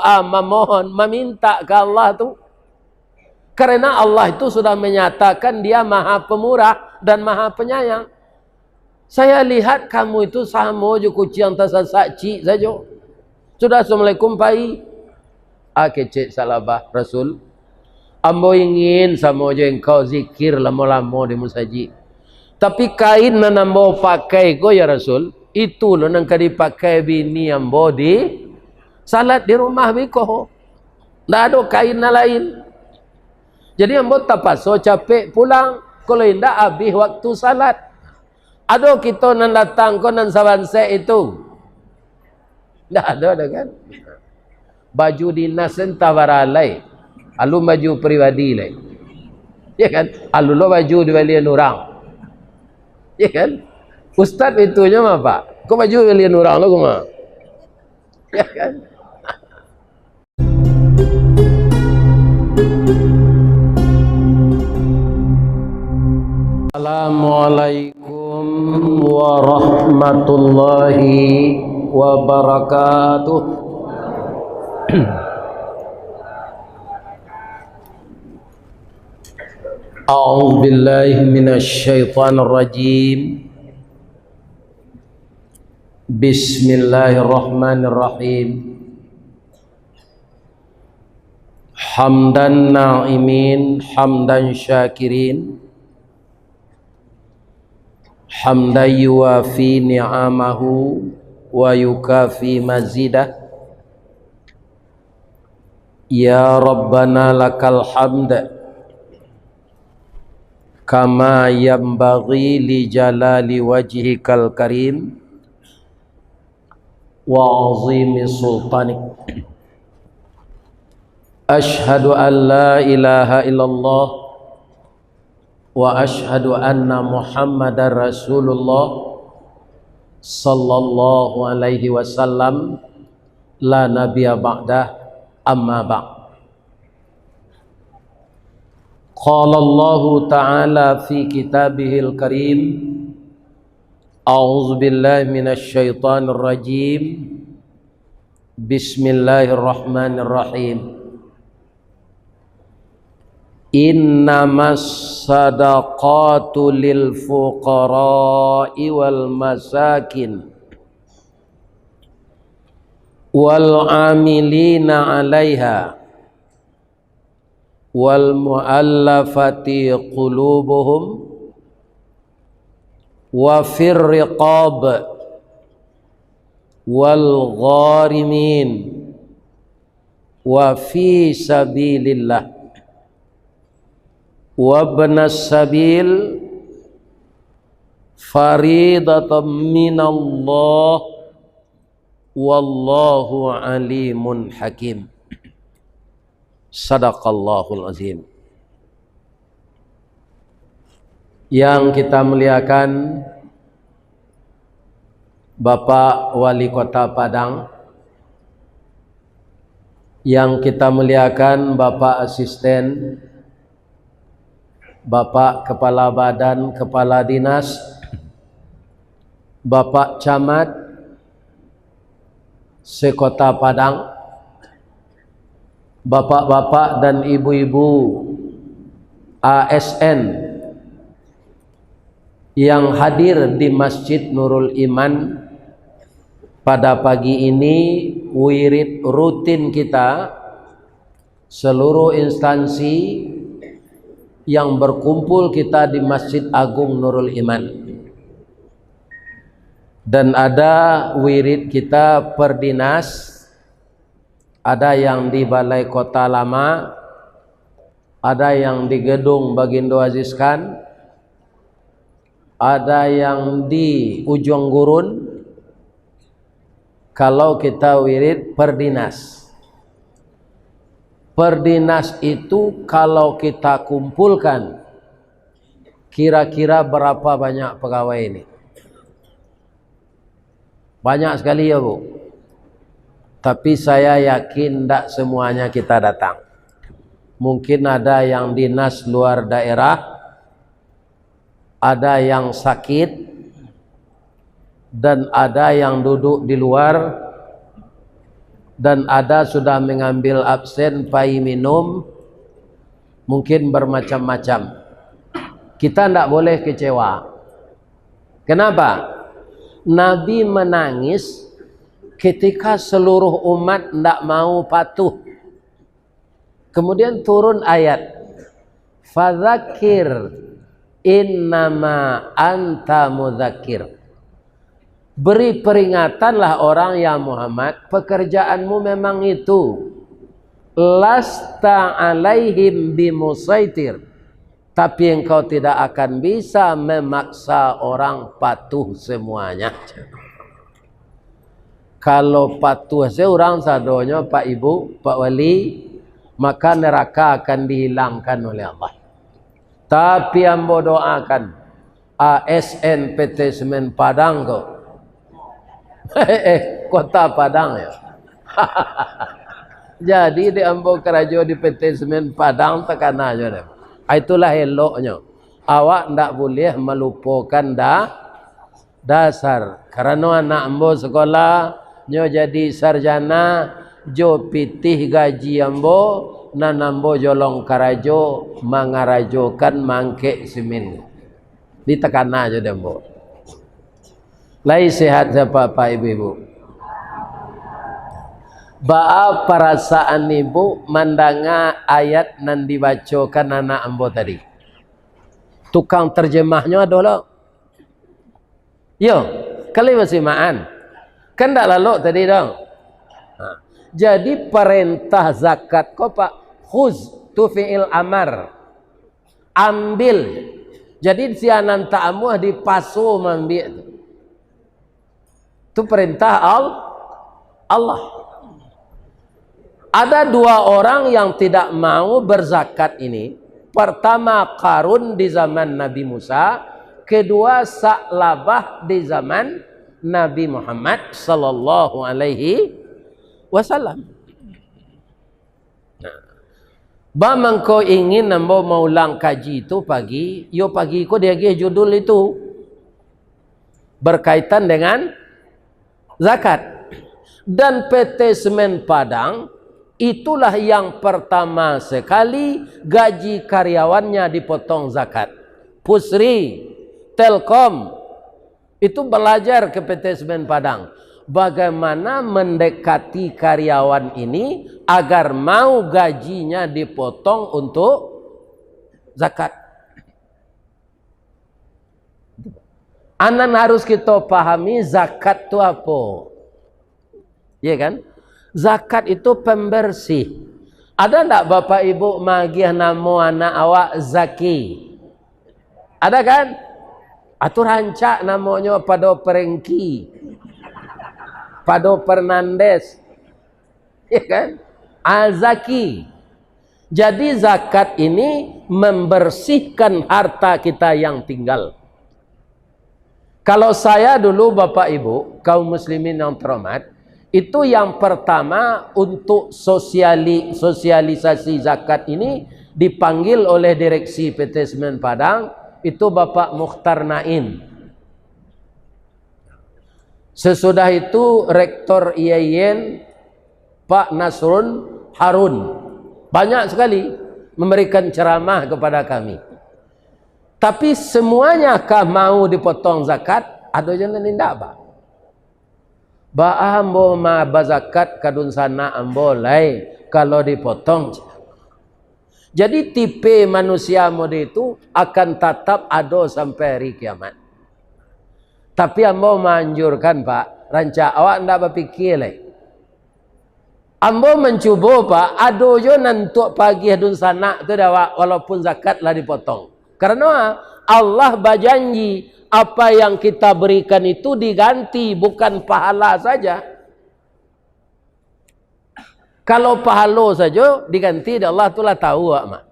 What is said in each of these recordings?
berdoa, memohon, meminta ke Allah tuh. Karena Allah itu sudah menyatakan dia maha pemurah dan maha penyayang. Saya lihat kamu itu sama je kucing tersasak cik saja. Sudah assalamualaikum pai. Kecik salabah Rasul. Ambo ingin sama je engkau zikir lama-lama di masjid. Tapi kain na ambo pakai ko ya Rasul, itu lo nang kadi pakai bini ambo di salat di rumah biko. Ndak ada kain na lain. Jadi ambo tapaso capek pulang, kalau indah habis waktu salat. Ada kita nan datang ko nan sabanse itu. Ndak ada kan? Baju dinas entah baralai. Alu baju pribadi lai. Ya kan? Alu lo baju dibelian orang. Ya kan? Ustaz itunya mah Pak. Kok baju belian orang lo mah? Ya kan? Assalamualaikum warahmatullahi wabarakatuh. A'udzu billahi minasy syaithanir rajim. Bismillahirrahmanirrahim. Hamdan na'imin, hamdan syakirin. Hamdan yuwafi ni'amahu wa yukafi mazidah. Ya Rabbana lakal hamd kama yanbaghi li jalali wajhikal karim wa azimi sultanik. Ashhadu an la ilaha illallah wa ashhadu anna Muhammadar Rasulullah sallallahu alaihi wasallam la nabiyya ba'dah amma ba'd. Qala Allah Ta'ala fi kitabihil karim. A'udzu billahi minasy syaithanir rajim. Bismillahirrahmanirrahim. Innamas sadaqatu lil fuqara'i wal masakin wal amilina 'alaiha wal mu'allafati qulubuhum wa fir riqab wal gharimin wa fi sabilillah wa ibnas sabil faridatan minallah wallahu alimun hakim. Sadaqallahul azim. Yang kita muliakan Bapak Wali Kota Padang, yang kita muliakan Bapak Asisten, Bapak Kepala Badan, Kepala Dinas, Bapak Camat Sekota Padang, bapak-bapak dan ibu-ibu ASN yang hadir di Masjid Nurul Iman pada pagi ini, wirid rutin kita, seluruh instansi yang berkumpul kita di Masjid Agung Nurul Iman. Dan ada wirid kita per dinas. Ada yang di Balai Kota Lama, ada yang di Gedung Bagindo Aziz Khan, ada yang di Ujung Gurun. Kalau kita wirid per dinas. Per dinas itu kalau kita kumpulkan, kira-kira berapa banyak pegawai ini? Banyak sekali ya Bu. Tapi saya yakin tidak semuanya kita datang. Mungkin ada yang dinas luar daerah, ada yang sakit, dan ada yang duduk di luar dan ada sudah mengambil absen pai minum, mungkin bermacam-macam. Kita tidak boleh kecewa. Kenapa? Nabi menangis ketika seluruh umat tidak mau patuh. Kemudian turun ayat, fadzakir innama anta mudzakir. Beri peringatanlah orang ya Muhammad, pekerjaanmu memang itu. Lasta alaihim bimusaitir. Tapi engkau tidak akan bisa memaksa orang patuh semuanya. Kalau patuh seorang sadonya Pak Ibu, Pak Wali, maka neraka akan dihilangkan oleh Allah. Tapi ambo doakan ASN PT Semen Padang kok. Kota Padang ya. Jadi di ambo kerajo di PT Semen Padang tekan aja deh. Itulah eloknya. Awak ndak boleh melupakan dasar. Karena anak ambo sekolah nyo jadi sarjana, jo pitih gaji ambo, nan ambo jolong karajo mangarajokan mangke semen. Ditekan aja deh ambo. Lai sehat siapa Pak Ibu-ibu? Ba'a perasaan ibu mandanga ayat nan dibacakan anak ambo tadi. Tukang terjemahnya adalah yo, kali masih maan. Kan tak lalu tadi dong. Jadi perintah zakat kok Pak, khuz tu fi'il amar. Ambil. Jadi si anan ta'amuh dipasu mambil. Itu perintah Allah. Ada dua orang yang tidak mau berzakat ini. Pertama Qarun di zaman Nabi Musa, kedua Sa'labah di zaman Nabi Muhammad sallallahu alaihi wasallam. Ba mangko ingin nambo maulang kaji itu pagi, yo pagi ko dia judul itu berkaitan dengan zakat. Dan PT Semen Padang itulah yang pertama sekali gaji karyawannya dipotong zakat. Pusri, Telkom itu belajar ke PT Semen Padang bagaimana mendekati karyawan ini agar mau gajinya dipotong untuk zakat. Anan harus kita pahami zakat itu apa? Iya kan? Zakat itu pembersih. Ada enggak Bapak Ibu magiah nama anak awak Zaki? Ada kan? Atau rancak namanya Pado Perengki, Pado Fernandes, ya kan? Al-Zaki. Jadi zakat ini membersihkan harta kita yang tinggal. Kalau saya dulu Bapak Ibu, kaum muslimin yang terhormat, itu yang pertama untuk sosialisasi zakat ini dipanggil oleh direksi PT Semen Padang, itu Bapak Mukhtar Naim. Sesudah itu Rektor IAIN Pak Nasrun Harun banyak sekali memberikan ceramah kepada kami. Tapi semuanya kah mau dipotong zakat? Ada jangan tidak Pak. Ba ambo ma bazakat kadun sana ambo lai kalau dipotong. Jadi tipe manusia mode itu akan tetap ada sampai hari kiamat. Tapi ambo menganjurkan Pak, ranca awak ndak berpikir lai. Ambo mencuba Pak, ado jo nantuk pagi hadun sana tu dah walaupun zakat lah dipotong. Karena Allah berjanji apa yang kita berikan itu diganti, bukan pahala saja. Kalau pahala saja diganti, Allah itulah tahu mak.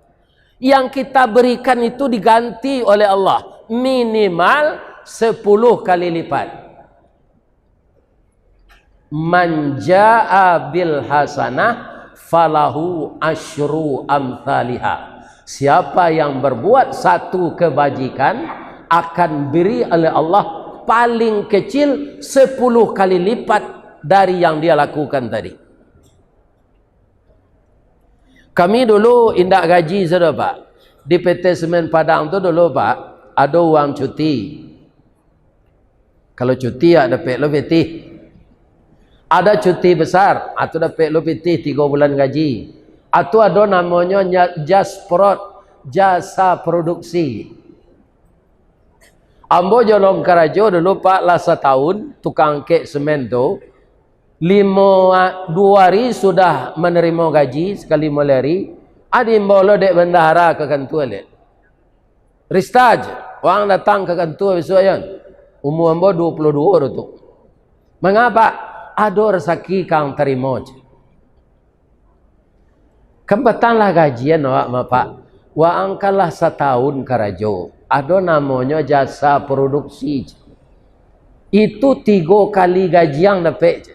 Yang kita berikan itu diganti oleh Allah minimal 10 kali lipat. Man jaa bil hasanah falahu asyru amthaliha. Siapa yang berbuat satu kebajikan akan beri oleh Allah paling kecil 10 kali lipat dari yang dia lakukan tadi. Kami dulu indak gaji sudah Pak. Di PT Semen Padang tu dulu Pak, ada uang cuti. Kalau cuti ada dapat lebih tih. Ada cuti besar, atau dapat lebih tih 3 bulan gaji. Atau ada namanya jasa produksi. Ambo Jolong Karajo dulu Pak lah setahun tukang kek semen tu 2 hari sudah menerima gaji sekali meleri. Adi mbolo dek bendahara ke kantor le. Ristaj, orang datang ke kantor besok yan. Umur ambo 22 tu. Mengapa? Ada rezeki kang terima. Kebetulanlah gajian Pak. Wa angkalah setahun karajo. Ada namanya jasa produksi. Itu 3 kali gaji yang dapat.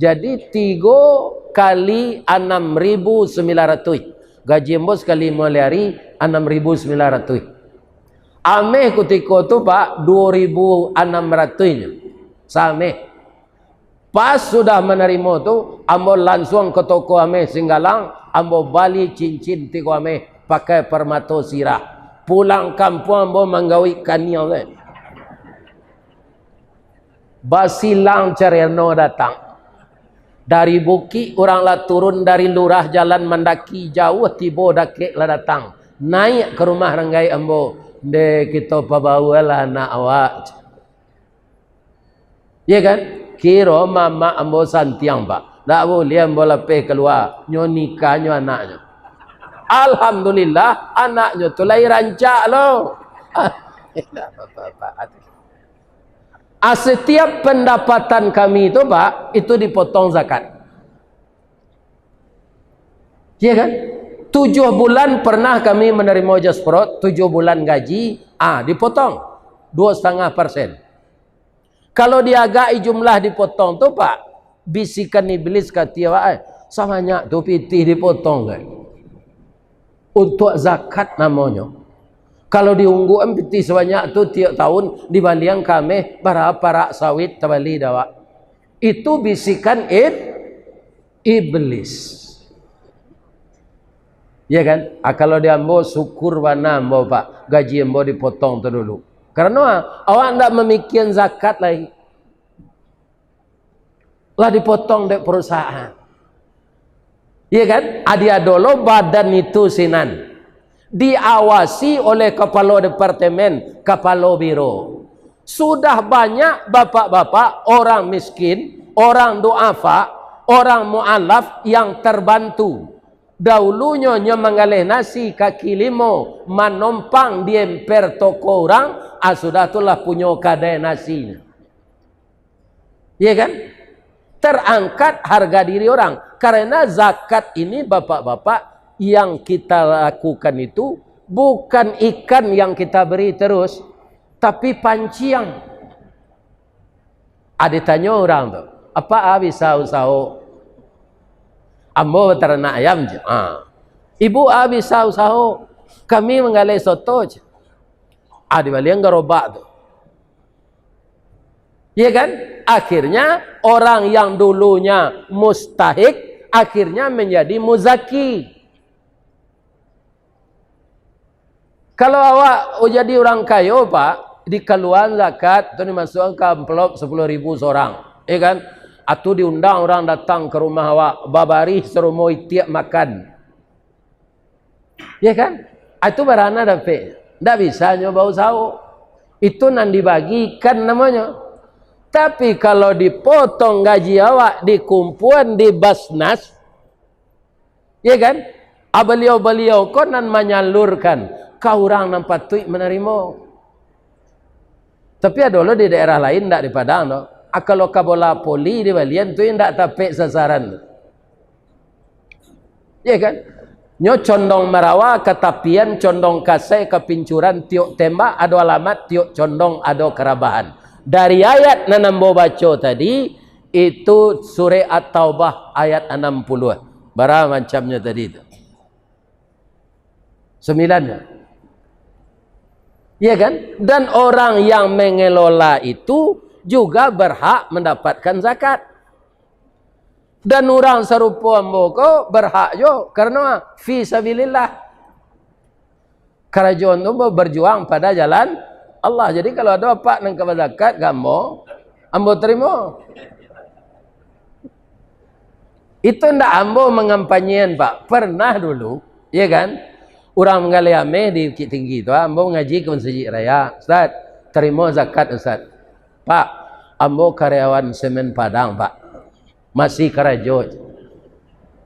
Jadi 3 kali 6.900. Gaji embos sekali mulai 6.900. Ameh ketika tu Pak 2.600-nya. Sameh. Pas sudah menerima tu, ambo langsung ke toko ameh Singgalang, ambo bali cincin tiko ameh pakai permata sirah. Pulang kampung ambo menggawi kaniau le. Basilang Cereno datang. Dari bukit orang lah turun dari lurah jalan mendaki jauh tiba dakik lah datang. Naik ke rumah renggai ambo. De kita pabawalah anak awak. Ya kan? Kira mama ambo santiang Pak. Tak boleh ambo lepeh keluar. Nyo nikah nyo anaknya. Alhamdulillah anaknya tu lahir rancak lo. Setiap pendapatan kami itu Pak, itu dipotong zakat. Ya kan? 7 bulan pernah kami menerima jasprot, 7 bulan gaji, dipotong 2,5%. Kalau diagai jumlah dipotong tu Pak, bisikan iblis kata samanya tu pitih dipotong kan. Untuk zakat namanya. Kalau diunggu empiti sebanyak tu tiap tahun dibaliang kami berapa rak sawit terbali dawa. Itu bisikan iblis. Ya kan? Kalau dia ambo syukur wana ambo Pak, gaji ambo dipotong tu dulu. Karena awak ndak memikirkan zakat lagi. Lah dipotong dek perusahaan. Ya kan? Adia dolo badan itu sinan. Diawasi oleh kepala departemen, kepala biro. Sudah banyak bapak-bapak, orang miskin, orang duafa, orang mu'alaf yang terbantu. Dahulunya mengalih nasi kaki limo, menompang di emper toko orang, sudah itulah punya kadai nasinya. Ya kan? Terangkat harga diri orang. Karena zakat ini bapak-bapak, yang kita lakukan itu bukan ikan yang kita beri terus, tapi panciang. Ada tanya orang tu, apa bisa usaha? Ambo ternak ayam je. Ibu bisa usaha? Kami menggalai soto je. Ada balik gerobak tu. Ya kan? Akhirnya orang yang dulunya mustahik akhirnya menjadi muzaki. Kalau awak jadi orang kaya Pak, dikeluaran zakat tu dimasukkan ke amplop 10.000 seorang, ya kan? Atau diundang orang datang ke rumah awak, babari serumo tiap makan, ya kan? Itu barana dapat, tidak bisa nyoba usaha. Itu nan dibagikan namanya. Tapi kalau dipotong gaji awak, dikumpulan di Basnas, ya kan? Beliau-beliau kau nan menyalurkan. Kau orang nampak tuik menerima. Tapi ada di daerah lain, tidak di Padang. No? Kalau kabola poli di balian tu tidak tapik sasaran. Ya kan? Nyo condong marawa, ketapian, condong kasai, kepincuran, tiuk tembak, ada alamat, tiuk condong, ada kerabahan. Dari ayat na nambo baca tadi, itu surah At-Taubah ayat 60. Bara macamnya tadi itu. 9. Ya kan? Dan orang yang mengelola itu juga berhak mendapatkan zakat. Dan orang serupa ambo ko berhak jo karena fi sabilillah. Kerajaan tu berjuang pada jalan Allah. Jadi kalau ada apa nang zakat gambo, ambo terima. Itu ndak ambo mengampanyean Pak. Pernah dulu, ya kan? Orang menggaliame di Bukit Tinggi tu, ambo ngaji ke Masjid Raya. Ustaz, terima zakat Ustaz. Pak, ambo karyawan semen Padang Pak. Masih kerajo.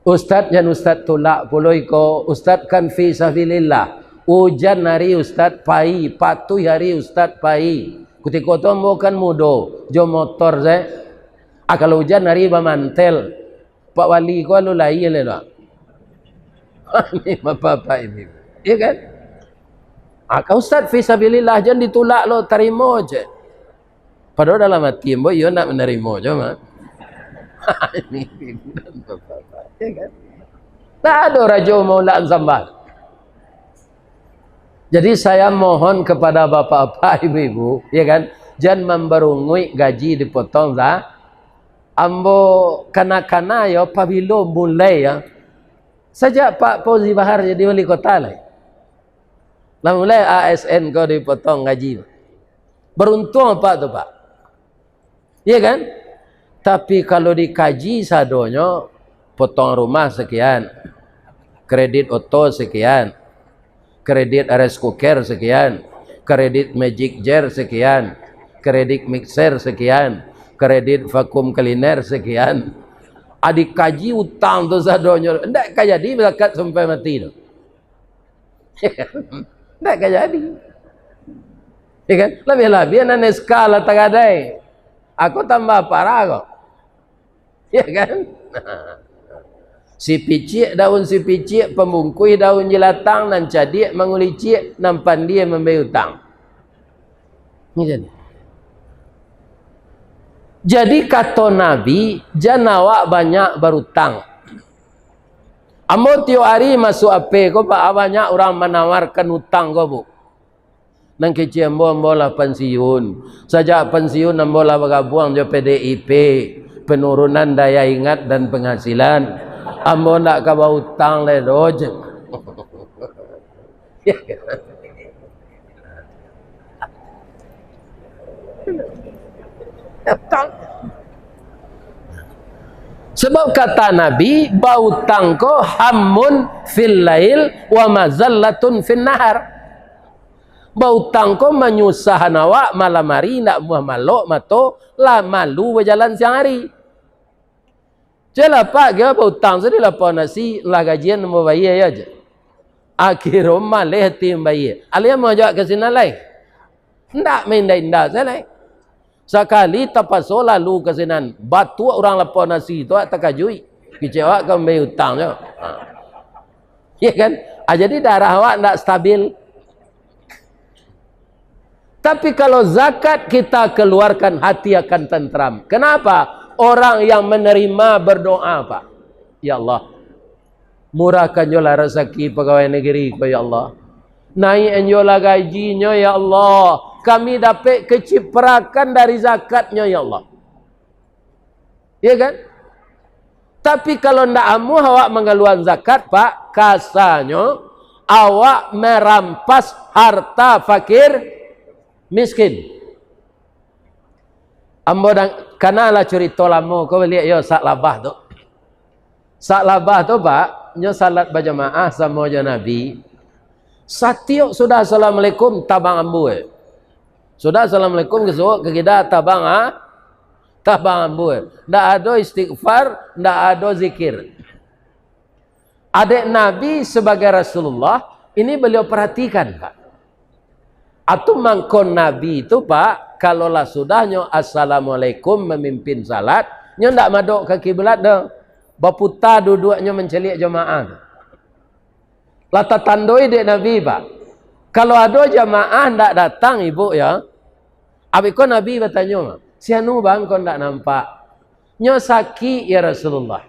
Ustaz dan Ustaz tolak puloi ko, Ustaz kan fi sabilillah. Hujan hari Ustaz pai, patuh hari Ustaz pai. Ketika tu ambo kan mudo, jo motor saya. Kalau hujan hari bamantel. Pak wali ko lu lai le dah. Ini apa ini? Ya kan? Kau Ustaz fi sabilillah jangan ditolak lo, terima je. Padahal dalam hati ambo yo nak menerima je mah. Ini ya kan? Tak ada raja maula sambal. Jadi saya mohon kepada bapak-bapak, ibu-ibu, ya kan, jangan memberungui gaji dipotong lah. Ambo kana-kana ya pabilo mulai ya. Sejak Pak Fauzi Bahar jadi wali kota lah. Lah mulai ASN kau dipotong gaji. Beruntung Pak tu Pak. Ya kan? Tapi kalau dikaji sadonya potong rumah sekian, kredit oto sekian, kredit rice cooker sekian, kredit magic jar sekian, kredit mixer sekian, kredit vakum cleaner sekian. Adik kaji utang tu sadonya, ndak kaya jadi zakat sampai mati tu. Ndak kaya jadi. Ya kan? Lebih-lebih ana skala tagadai. Aku tambah parah kok. Ya kan? Si picik daun si picik pembungkui daun jelatang nan cadik mengulicik nampan dia memberi utang. Ini jadi kata Nabi janawa banyak berutang. Ambo tiap hari masuk ape ko pak banyak orang menawarkan utang ko bu. Nang kecil ambo lah pensiun. Sejak pensiun ambo lah bergabung je PDIP, penurunan daya ingat dan penghasilan. Ambo nak kaba utang le doj. Sebab kata Nabi, bautang ko hammun fil lail wa mazallatun fin nahar. Bautang ko menyusah awak malam hari nak muah malok mato lah malu berjalan siang hari. Jelah pak dia bautang sedih lah pak nasi lah gajian mau bayar aja. Akhir malih tim bayar. Alia mau jawab ke sini lain. Ndak main ndak saya lain. Sekali tapaso lalu ke sini batu orang lapor nasi tu tak kajui. Kecewa kau bayar utang je. Ya kan? Jadi darah awak ndak stabil. Tapi kalau zakat kita keluarkan hati akan tentram. Kenapa? Orang yang menerima berdoa Pak. Ya Allah, murahkan jola rezeki pegawai negeri ko ya Allah. Naik jola gajinya ya Allah. Kami dapat keciprakan dari zakatnya ya Allah. Ya kan? Tapi kalau ndak amu awak mengeluarkan zakat Pak, kasanya awak merampas harta fakir miskin. Ambo dan kanalah cerita lama kau lihat yo sak labah tu. Sak labah tu Pak, nyo salat berjamaah sama je Nabi. Satiuk sudah assalamualaikum tabang ambu. Sudah assalamualaikum kesuk ke kita tabang tabang ambu. Ndak ada istighfar, ndak ada zikir. Adik Nabi sebagai Rasulullah ini beliau perhatikan Pak. Atau mangkon Nabi itu Pak, kalaulah sudahnya assalamualaikum memimpin salat, nyo ndak madok ke kiblat dah. Baputar duduknya mencelik jemaah. Lata tandoi dek Nabi Pak. Kalau ada jemaah ndak datang ibu ya. Abiko Nabi bertanya, "Sianu bang kau ndak nampak?" Nyo sakit ya Rasulullah.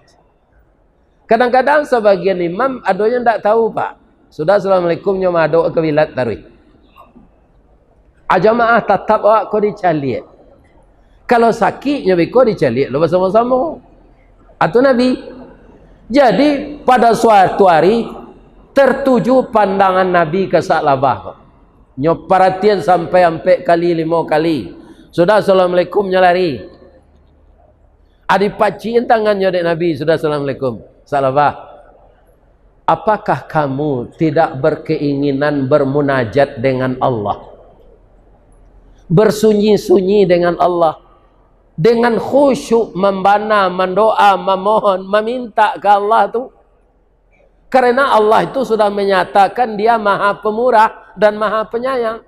Kadang-kadang sebagian imam adonya ndak tahu Pak. Sudah assalamualaikum nyo madok ke kiblat tarwih. Jamaah tetap awak kau dicalik. Kalau sakitnya biko dicalik lo bersama-sama. atau Nabi. Jadi pada suatu hari tertuju pandangan Nabi ke Sa'labah. Nyo perhatian sampai kali 5 kali. Sudah assalamualaikum nyalari. Adi paciin tangannya dek Nabi, sudah assalamualaikum. Sa'labah, apakah kamu tidak berkeinginan bermunajat dengan Allah? Bersunyi-sunyi dengan Allah, dengan khusyuk membana, mendoa, memohon, meminta ke Allah tu. Karena Allah itu sudah menyatakan dia Maha Pemurah dan Maha Penyayang.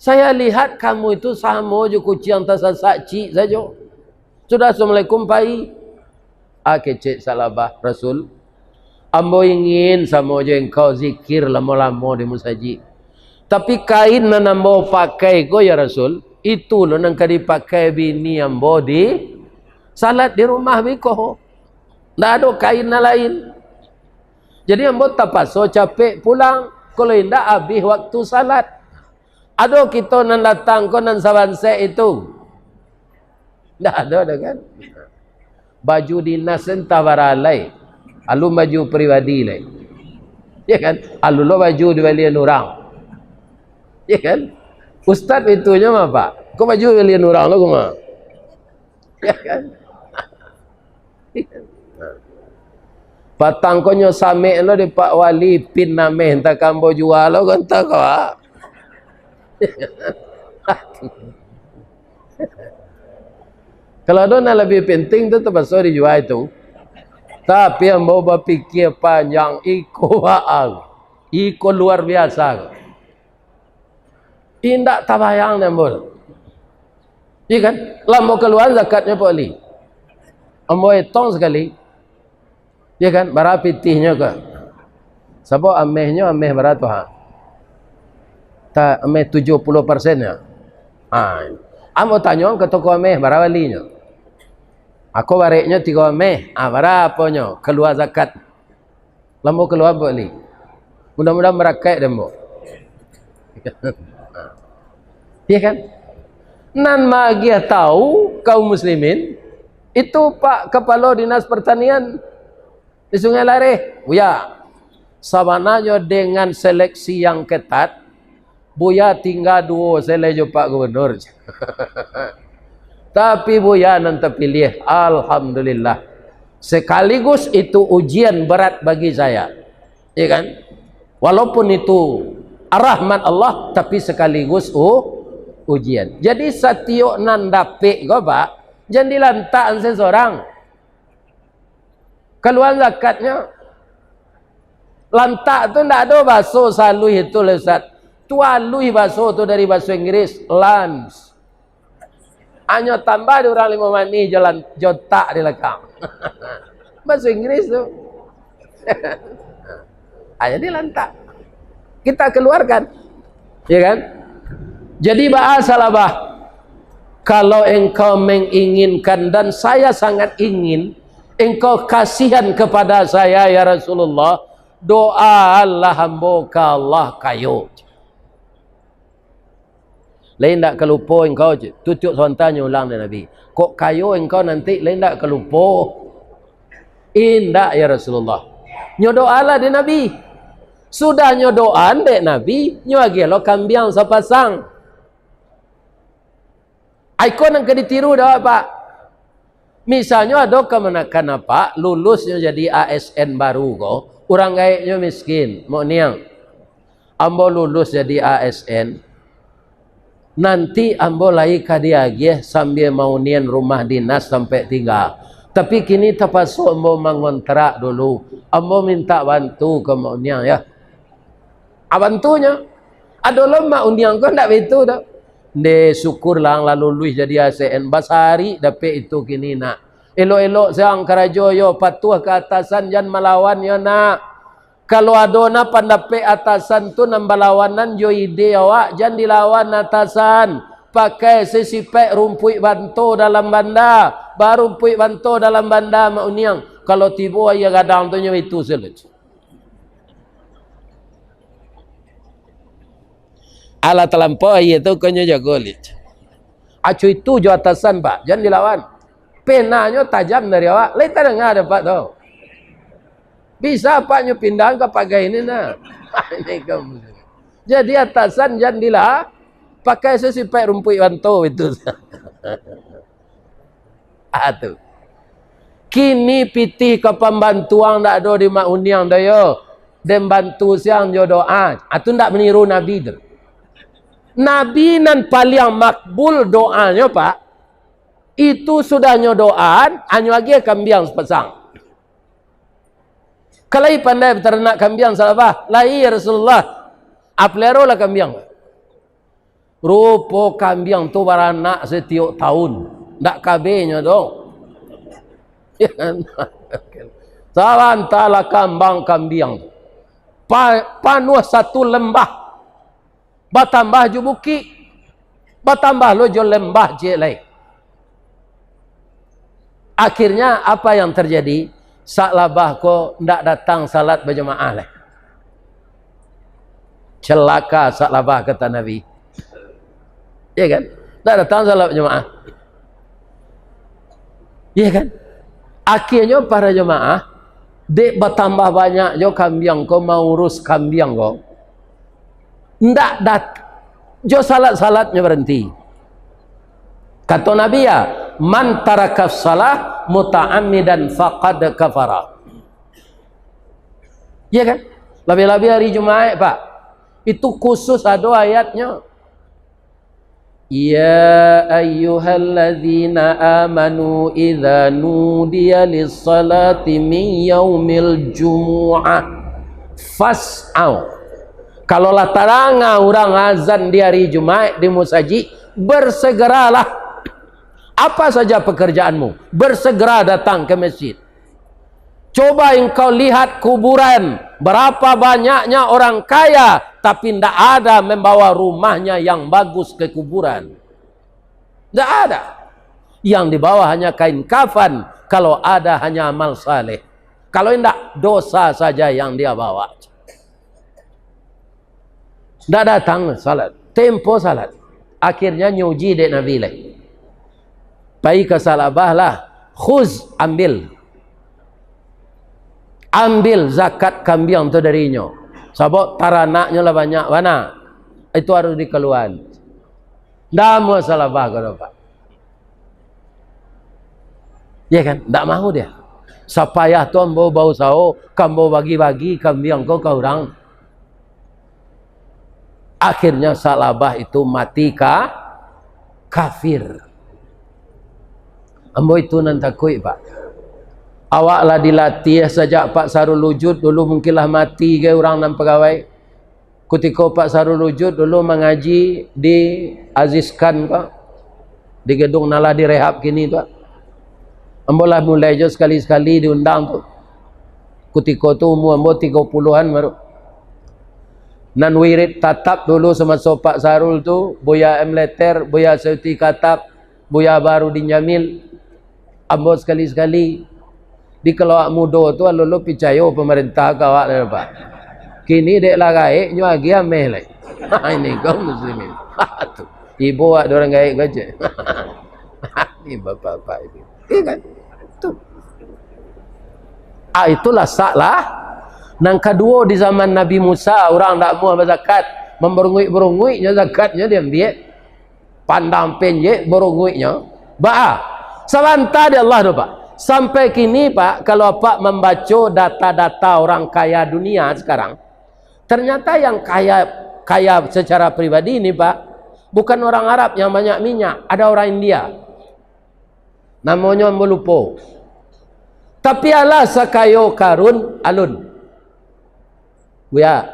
Saya lihat kamu itu sama je kucing tersesat cik saja. Sudah assalamualaikum pai. Kecik Sa'labah, Rasul, ambo ingin sama je engkau zikir lama-lama di masjid. Tapi kain na ambo pakai ko ya Rasul, itu lo nang kadi pakai bini ambo di salat di rumah biko. Ndak ada kain na lain. Jadi ambo tapaso capek pulang, kalau indah habis waktu salat. Ada kita nan datang ko nan sabanse itu. Ndak ada kan? Baju dinas entah baralai. Alu baju pribadi lai. Ya kan? Alu lo baju dibelian orang. Ya kan? Ustaz itunya mah Pak. Kau baju belian orang lo kumah. Ya kan? Patang konyo same lo di Pak Wali pin name entah kambo jual lo kan tak kau. Kalau ada yang lebih penting tu terpaksa dijual itu. Tapi yang mau berfikir panjang iko waal, iko luar biasa. Indak tabayang nembol. Iya kan? Lambo keluar zakatnya boleh. Ambo etong sekali. Iya kan? Berapa pitihnya ke? Sebab amehnya ameh berapa ha? Tak ameh 70%-nya. Ambo tanya ke toko ameh berapa linya? Aku bareknya 3 ameh. Berapanya? Keluar zakat. Lambo keluar boleh. Mudah-mudahan merakai dembo. Iya kan? Nan magia tahu kaum muslimin itu Pak Kepala Dinas Pertanian di Sungai Lareh. Buya, sabananya dengan seleksi yang ketat, Buya tinggal 2 selejo Pak Gubernur. Tapi Buya nanti pilih, alhamdulillah. Sekaligus itu ujian berat bagi saya. Iya kan? Walaupun itu rahmat Allah, tapi sekaligus ujian. Jadi setiap nan dapik go Pak, jangan dilantak seseorang. Keluar zakatnya. Lantak tu ndak ada bahasa salui itu Ustaz. Tu alui bahasa tu dari bahasa Inggris, lunch. Hanya tambah di orang 5 mani jalan jotak di lekang. Bahasa Inggris tu. Jadi lantak. Kita keluarkan. Ya kan? Jadi bahasa Sa'labah, kalau engkau menginginkan dan saya sangat ingin engkau kasihan kepada saya ya Rasulullah, doa Allah hamba ke Allah kayo. Lain tak kelupa engkau tutup sontanya ulang dari Nabi. Kok kayo engkau nanti lain tak kelupa. Indak ya Rasulullah. Nyodoalah di Nabi. Sudah nyodoan dek Nabi, nyuagi lo kambiang sapasang. Ikon yang ditiru dah Pak. Misalnya ada kemenakan apa, lulusnya jadi ASN baru kok, orang gaiknya miskin, mau niang. Ambo lulus jadi ASN. Nanti ambo lagi kadiagih sambil mau nian rumah dinas sampai tinggal. Tapi kini terpaksa ambo mengontrak dulu. Ambo minta bantu ke mau niang ya. Bantunya. Ada lama uniang kau ndak begitu dah. De syukurlah lalu luis jadi ASN basari dapat itu kini nak. Elok-elok seang karajoyo patuh ke atasan jangan melawan ya nak. Kalau ada na pandape atasan tu nambalawanan jo ide awak jangan dilawan atasan. Pakai sesipek rumput bantu dalam banda, baru rumput bantu dalam banda mak uniang. Kalau tiba ya kadang tu itu selesai. Ala terlampau itu kau jago lit. Acu itu jo atasan Pak, jangan dilawan. penanya tajam dari awak. Lain tak dengar dapat tu. Bisa apanya pindah ke pakai ini nah. Ini kamu. Jadi atasan jandilah pakai sesipai rumput wanto itu. Atuh. Kini pitih ke pembantuan tak ada di mak uniang dah yo. Dan bantu siang jo doa. Atu ndak meniru Nabi tu. Nabi nan paling makbul doanya pak. Itu sudah nyodoan, hanya lagi kambing sepasang. Kalau pandai beternak kambing salah lahir Rasulullah. Apelero lah kambing. Rupo kambing tu beranak setiap tahun. Ndak kabehnya dong. Ya kan? Salantalah kambing. Panuh satu lembah. Batambah ju bukit. Batambah lo jo lembah je lain. Akhirnya apa yang terjadi? Saklabah ko ndak datang salat berjemaah lah. Celaka saklabah kata Nabi. Ya kan? Ndak datang salat berjemaah. Ya kan? Akhirnya para jemaah dek bertambah banyak jo kambing ko mau urus kambing ko. Ndak dat jo salat-salatnya berhenti. Kata Nabi ya, man tarakaf salah muta'ammidan faqad kafara. Ya kan? Lebih-lebih hari Jumat pak. Itu khusus ada ayatnya. Ya ayyuhalladzina amanu idza nudiya lis-salati min yaumil jumu'ah fas'au. Kalau lah taranga orang azan di hari Jumat di musaji, bersegeralah. Apa saja pekerjaanmu, bersegera datang ke masjid. Coba engkau lihat kuburan, berapa banyaknya orang kaya tapi tidak ada membawa rumahnya yang bagus ke kuburan. Tidak ada. Yang dibawa hanya kain kafan, kalau ada hanya amal saleh. Kalau tidak, dosa saja yang dia bawa. Tidak datang salat, tempo salat. Akhirnya nyuji dek Nabi lah. Baik ke salabah lah, khuz, ambil zakat kambing tu darinya. Sebab taranaknya lah banyak mana. Itu harus dikeluarkan. Dah mau salabah kau dapat. Ya kan? Tak mahu dia. Sapayah tu ambo bau sao, kambo bagi-bagi kambing kau ke orang. Akhirnya salabah itu mati kafir. Ambo itu nan takut pak. Awaklah dilatih sejak Pak Sarul Wujud dulu mungkinlah mati ke orang nan pegawai. Ketika Pak Sarul Wujud dulu mengaji di Azizkan pak. Di gedung Nala direhab kini tu. Ambo lah mulai je sekali-sekali diundang tu. Ketika tu umur ambo 30-an baru. Nan wirid tatap dulu semasa Pak Sarul tu, Buya M. Leter, Buya Seuti Katap, Buya Baru Dinjamil. Ambo sekali-sekali di kelawak muda tu lalu percaya pemerintah kawak dah pak. Kini dek lah gaik nyo lagi ameh lai. Ini kau muslimin. Tu ibu ada orang gaik baca. Ini bapak-bapak itu. Iya kan? Tu. Itulah saklah. Nang kedua di zaman Nabi Musa orang tak mau berzakat, memberungui-berunguinya zakatnya dia ambil. Pandang penjek berunguinya. Ba. Salanta di Allah tu pak. Sampai kini pak, kalau pak membaca data-data orang kaya dunia sekarang, ternyata yang kaya secara pribadi ini pak, bukan orang Arab yang banyak minyak, ada orang India. Namanya melupo. Tapi Allah sakayo Karun alun. Buya,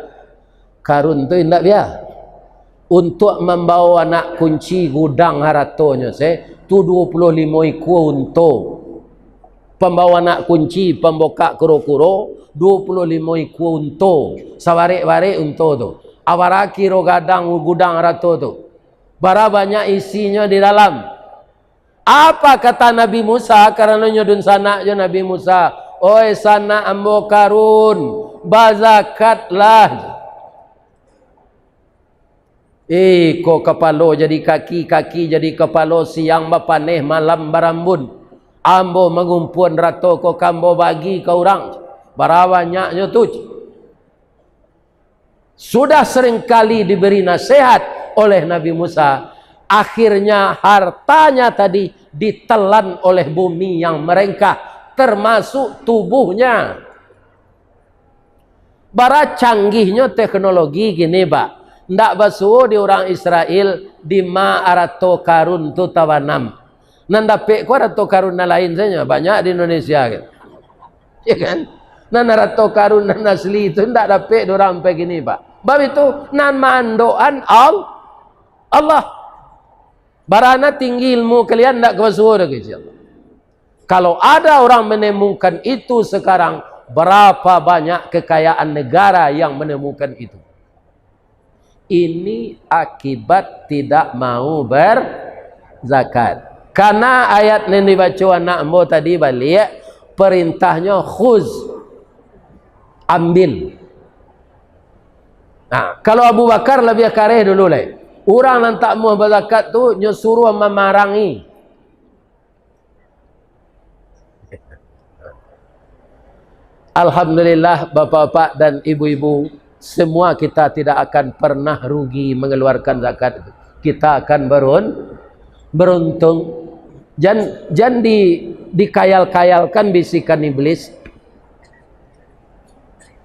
Karun tu indak dia. Untuk membawa anak kunci gudang haratonya tu 25 ekor untuk pembawa nak kunci pembuka kuro-kuro 25 ekor untuk sawarik-warik untuk tu awaraki ro gadang gudang rato tu bara banyak isinya di dalam. Apa kata Nabi Musa karena nyodun sana je Nabi Musa, oi sana ambo Karun bazakatlah. Ko kepala jadi kaki, kaki jadi kepala, siang bapaneh malam barambun. Ambo mengumpul rato ko kambo bagi ke orang. Barawanyaknya tu. Sudah seringkali diberi nasihat oleh Nabi Musa. Akhirnya hartanya tadi ditelan oleh bumi yang merengkah, termasuk tubuhnya. Bara canggihnya teknologi gini, Pak. Ndak basuh di orang Israel di ma'arato karun tu tawanam. Nanda pe ko rato karun na lain saja banyak di Indonesia kan. Ya kan? Nanda rato karun na asli itu ndak dapat orang pe gini, Pak. Bab itu nan mandoan Allah. Barana tinggi ilmu kalian ndak basuh dah insyaallah. Kalau ada orang menemukan itu sekarang, berapa banyak kekayaan negara yang menemukan itu. Ini akibat tidak mau berzakat. Karena ayat yang dibaca anak ambo tadi balik, perintahnya khuz, ambil. Nah, kalau Abu Bakar lebih kareh dulu lah. Orang yang tak mau berzakat tu nyuruh memarangi. Alhamdulillah bapak-bapak dan ibu-ibu, semua kita tidak akan pernah rugi mengeluarkan zakat. Kita akan beruntung. Jangan dikayal-kayalkan bisikan iblis.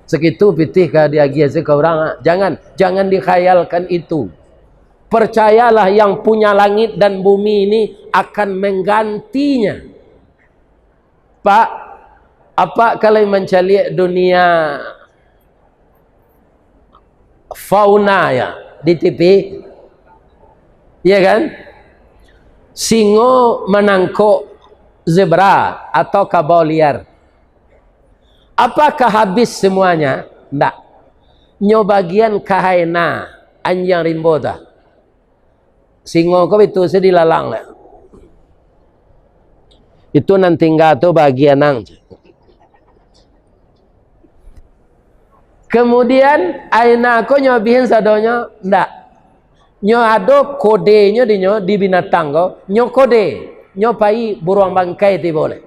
Segitu pitih ke dia gizi ke orang. Jangan dikhayalkan itu. Percayalah yang punya langit dan bumi ini akan menggantinya. Pak, apa kalau mencari dunia fauna ya di TV? Ya kan? Singo menangkuk zebra atau kabau liar. Apakah habis semuanya? Tidak. Nyo bagian kahaina anjang rimbo dah. Singo ko itu sedih lalang lah. Itu nanti tinggal tu bagian nang. Kemudian aina ko nyobihin sadonya ndak. Nyo ado kodenya di binatang ko. Nyo kode, nyo pai buruang bangkai ti boleh.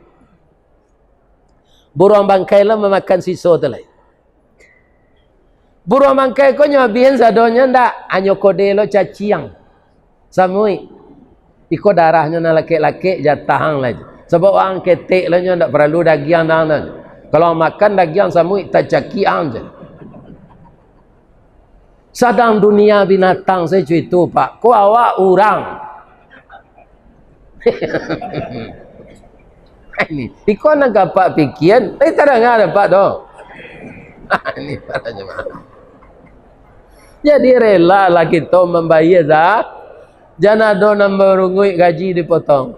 Buruang bangkai lah memakan siso tu lah. Buruang bangkai ko nyobihin sadonya ndak. Anyo kode lo caciang. Samui. Iko darahnya na laki-laki jatahang lah. Sebab orang ketek lah nyo ndak perlu daging nang. Kalau makan daging samui tak cakiang je. Sedang dunia binatang saya itu, Pak. Kau awak orang. Ini, ikut nak apa pikiran? Tak ada Pak doh. Ini para jemaah. Jadi rela lah kita membayar dah. Jangan ada nombor rungui gaji dipotong.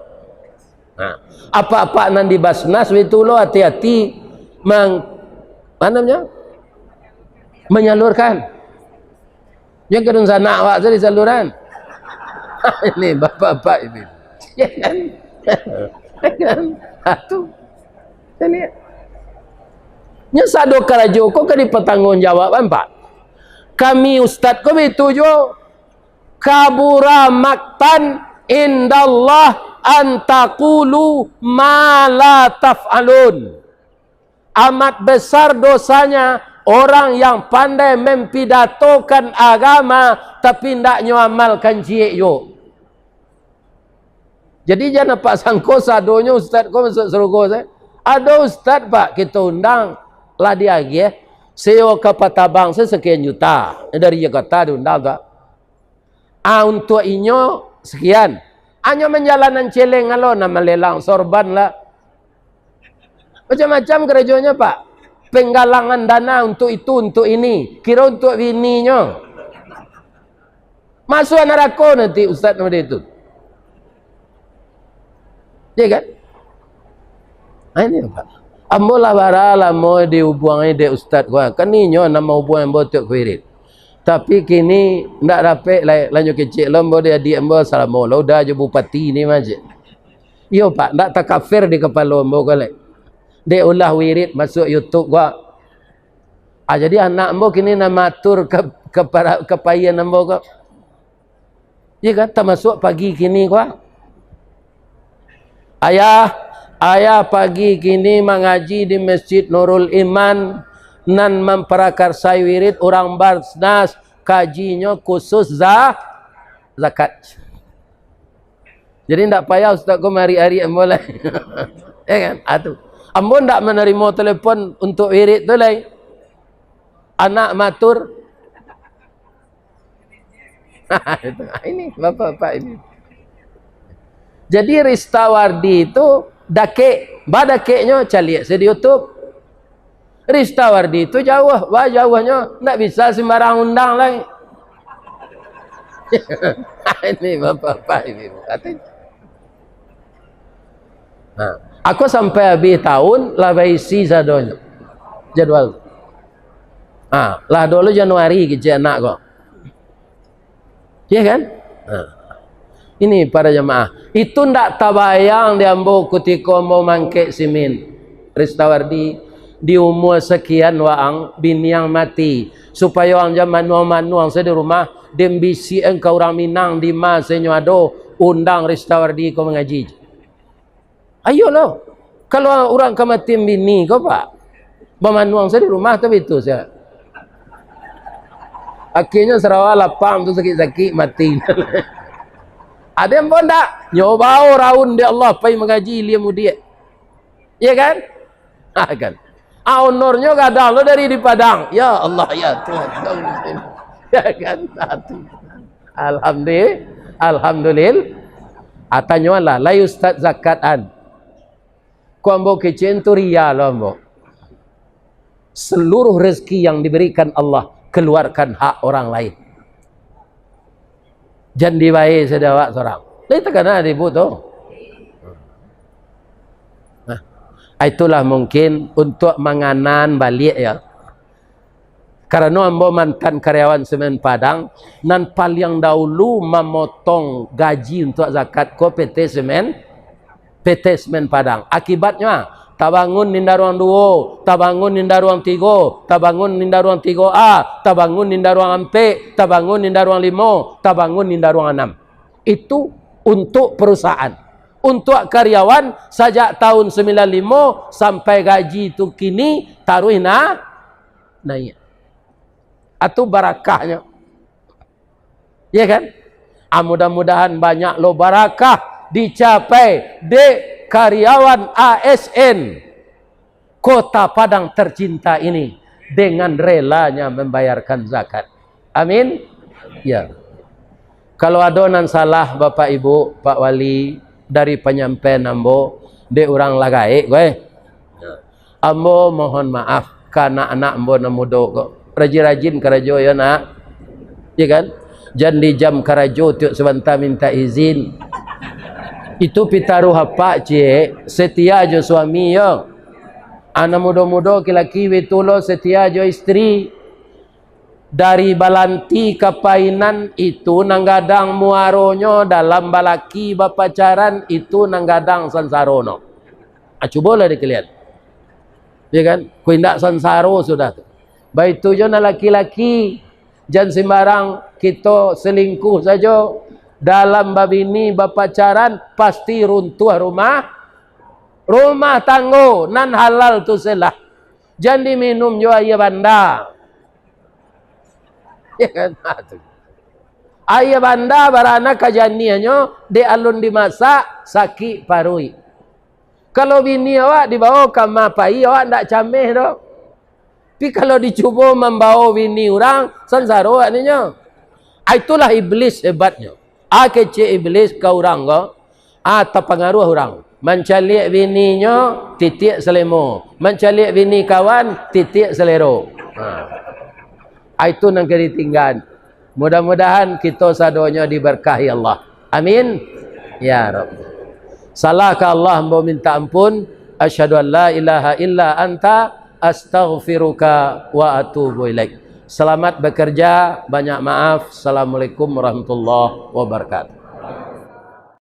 Nah, apa-apa nanti basnas itu lo hati-hati menyalurkan. Yang kedua sana awak jadi saluran. Ini bapak-bapak ini. Ya kan? Kan? Satu. Ini. Nya sado karajo kok ke dipertanggungjawaban, Pak. Kami ustaz kami tuju kabura maktan indallah antaqulu ma la taf'alun. Amat besar dosanya orang yang pandai mempidatokan agama tapi tidak nyamalkan cie yo. Jadi jangan Pak sangko sadonya ustaz kau masuk surga saya. Ada ustaz Pak kita undang lah dia lagi sewa ke Patabang sekian juta dari Jakarta diundang tak. Untuk inyo sekian. Hanya menjalanan celeng alo nama lelang sorban lah. Macam-macam kerajanya Pak. Penggalangan dana untuk itu, untuk ini. Kira untuk bininya. Masuk neraka nanti ustaz nama dia itu. Ya kan? Ini Pak. Ambolah baralah mau dihubungi de ustaz gua. Kan ni nyo nama hubungan botok kuirit. Tapi kini ndak dapat lanjut kecil lombo dia di ambo salamu lo dah je bupati ni macam. Yo Pak, ndak tak kafir di kepala ambo kale. Dia ulah wirid masuk YouTube gua. Jadi anak ambo kini nama atur ke payan ambo kok. Ya kan tak masuk pagi kini gua. Ayah, Ayah pagi kini mengaji di Masjid Nurul Iman nan memperakarsai wirid orang Barsnas, kajinya khusus zakat. Jadi tak payah ustaz ko mari-hari ambo lah. Ya kan? Atuh. Ambo tak menerima telepon untuk wirid tu lah. Anak matur. Ini bapak-bapak ini. Jadi Ristawardi itu dakek, badakeknya cari di YouTube. Ristawardi itu jauh, jauhnya tak bisa sembarang undang lagi. Ini bapak-bapak ini. Nah, aku sampai habis tahun labai isi sadonya jadwal. Lah dulu Januari kerja anak kok. Ya kan? Ini para jemaah. Itu ndak tabayang diambo ketika mau mangkek simin. Ristawardi di umur sekian waang bini yang mati. Supaya orang zaman manuang saya di rumah dembisi engkau orang Minang di mas senyado undang Ristawardi kau mengaji. Ayo lo. Kalau orang kemati bini kau pak. Manuang saya di rumah tapi itu saya. Akhirnya Sarawak lapang tu sakit-sakit mati. Ada yang pun tak nyoba raun dia Allah pai mengaji dia mudia. Ya kan? Kan. Honornya kadang lo dari di Padang. Ya Allah ya Tuhan. Ya kan? Alhamdulillah. Atanya lah la ustaz zakatan. Ko ambo kecen tu ria lo ambo. Seluruh rezeki yang diberikan Allah keluarkan hak orang lain. Jangan dibaik sedawak seorang. Itu kena ibu tu. Itulah mungkin untuk menganan balik ya. Karena ambo mantan karyawan semen Padang nan paling dahulu memotong gaji untuk zakat ko PT Semen Padang. Akibatnya tabangun ninda ruang 2, tabangun ninda ruang 3, tabangun ninda ruang 3A, tabangun ninda ruang 4, tabangun ninda ruang 5, tabangun ninda ruang 6. Itu untuk perusahaan. Untuk karyawan sejak tahun 95 sampai gaji itu kini taruh naik. Atau barakahnya. Ya kan? Mudah-mudahan banyak lo barakah dicapai de karyawan ASN Kota Padang tercinta ini dengan relanya membayarkan zakat. Amin. Ya. Kalau ada nan salah Bapak Ibu, Pak Wali dari penyampaian ambo de orang lagai gue. Ambo mohon maaf karena anak ambo namudo kok. Rajin-rajin karajo ya nak. Ya kan? Jangan di jam karajo tiuk sebentar minta izin. Itu pitaruh apa cie setia jo suami yo. Anak muda-muda laki-laki betulo setia jo istri. Dari balanti ke painan itu nanggadang muaronyo dalam balaki bapacaran itu nanggadang sansarono. Coba lah dikelihat. Ya kan? Ku indak sansaro sudah tu. Baik tu jo na laki-laki jangan sembarang kita selingkuh saja. Dalam babini bapacaran pasti runtuh rumah tanggo nan halal tu selah. Jangan diminum jo ayah banda. Ya kan? Ayah banda barana kajaniannya de alun dimasak sakit parui. Kalau bini awak dibawa ke mapai awak ndak cameh dok. Tapi kalau dicuba membawa bini orang sansaro aninya. Itulah iblis hebatnya. Kecil iblis ke orang ko. Terpengaruh orang. Mencalik bininya titik selemo. Mencalik bini kawan titik selero. Itu yang ditinggal. Mudah-mudahan kita sadonya diberkahi Allah. Amin. Ya Rabb. Salah ke Allah mau minta ampun. Asyhadu an la ilaha illa anta astaghfiruka wa atubu ilaik. Selamat bekerja, banyak maaf. Assalamualaikum warahmatullahi wabarakatuh.